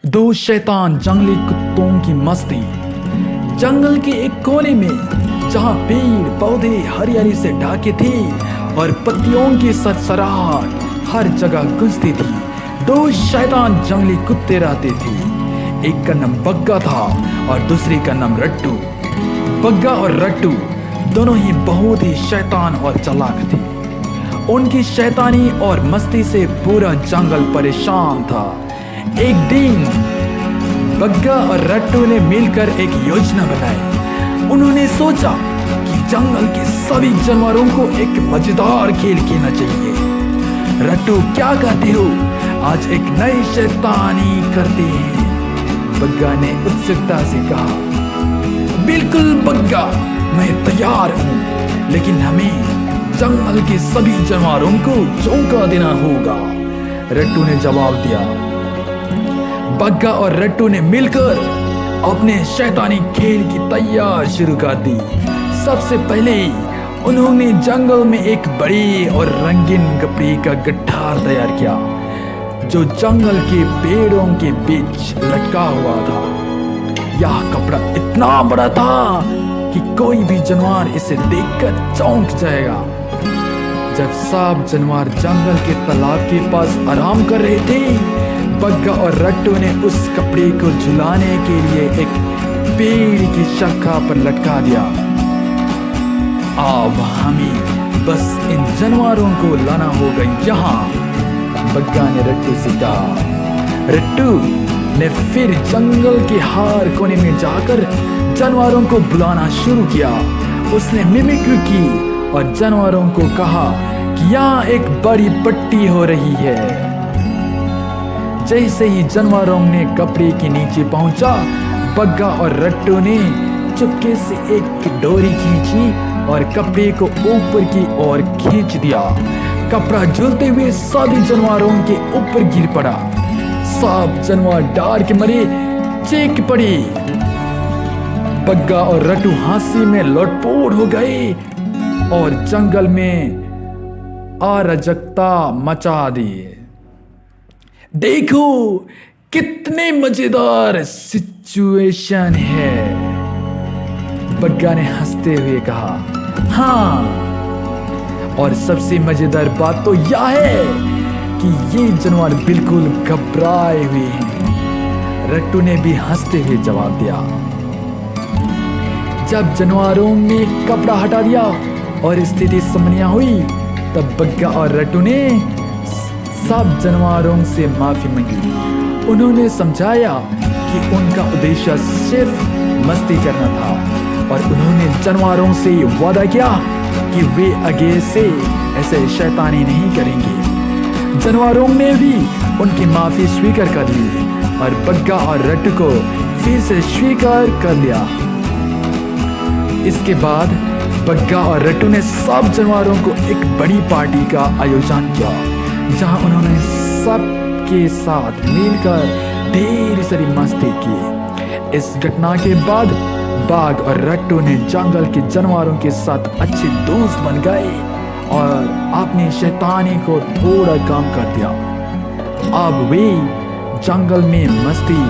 दो शैतान जंगली कुत्तों की मस्ती। जंगल के एक कोने में जहां पेड़ पौधे हरियाली से ढके थे और पत्तियों की सरसराहट हर जगह गूंजती थी, दो शैतान जंगली कुत्ते रहते थे। एक का नाम बग्गा था और दूसरे का नाम रट्टू। बग्गा और रट्टू दोनों ही बहुत ही शैतान और चालाक थे। उनकी शैतानी और मस्ती से पूरा जंगल परेशान था। एक दिन बग्गा और रट्टू ने मिलकर एक योजना बनाई। उन्होंने सोचा कि जंगल के सभी जानवरों को एक मजेदार खेल खेलना चाहिए। रट्टू, क्या कहते हो, आज एक नई शैतानी करते हैं? बग्गा ने उत्सुकता से कहा। बिल्कुल बग्गा, मैं तैयार हूँ, लेकिन हमें जंगल के सभी जानवरों को चौंका देना होगा, रट्टू ने जवाब दिया। बग्गा और रट्टू ने मिलकर अपने शैतानी खेल की तैयारी शुरू कर दी। सबसे पहले उन्होंने जंगल में एक बड़ी और रंगीन कपड़े का गट्ठार तैयार किया, जो जंगल के पेड़ों के बीच लटका हुआ था। यह कपड़ा इतना बड़ा था कि कोई भी जानवर इसे देखकर चौंक जाएगा। जब सब जानवर जंगल के तालाब के पास आराम कर रहे थे, बग्गा और रट्टू ने उस कपड़े को झुलाने के लिए एक पेड़ की शाखा पर लटका दिया। अब हमें बस इन जानवरों को लाना होगा यहाँ, बग्गा ने रट्टू से कहा। रट्टू ने फिर जंगल के हर कोने में जाकर जानवरों को बुलाना शुरू किया। उसने मिमिक्री की और जानवरों को कहा कि यहाँ एक बड़ी पट्टी हो रही है। जैसे ही जानवरों ने कपड़े के नीचे पहुंचा, बग्गा और रट्टू ने चुपके से एक डोरी खींची और कपड़े को ऊपर की ओर खींच दिया। कपड़ा झूलते हुए सभी जानवरों के ऊपर गिर पड़ा। सब जानवर डर के मारे चीख पड़े। बग्गा और रट्टू हंसी में लोटपोट हो गए और जंगल में अराजकता मचा दी। देखो कितने मजेदार सिचुएशन है, बग्गा ने हंसते हुए कहा। हाँ, और सबसे मजेदार बात तो यह है कि ये जानवर बिल्कुल घबराए हुए हैं, रट्टू ने भी हंसते हुए जवाब दिया। जब जानवरों ने कपड़ा हटा दिया और स्थिति सामान्य हुई, तब बग्गा और रट्टू ने सब जानवरों से माफी मांगी। उन्होंने समझाया कि उनका उद्देश्य सिर्फ मस्ती करना था और उन्होंने जानवरों से वादा किया कि वे आगे से ऐसे शैतानी नहीं करेंगे। जानवरों ने भी उनकी माफी स्वीकार कर ली और बग्गा और रट्टू को फिर से स्वीकार कर लिया। इसके बाद बग्गा और रट्टू ने सब जानवरों को एक बड़ी पार्टी का आयोजन किया, जहां उन्होंने सबके साथ मिलकर ढेर सारी मस्ती की। इस घटना के बाद बाघ और रट्टू ने जंगल के जानवरों के साथ अच्छे दोस्त बन गए और अपनी शैतानी को थोड़ा कम कर दिया। अब वे जंगल में मस्ती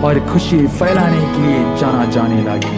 और खुशी फैलाने के लिए जाना जाने लगे।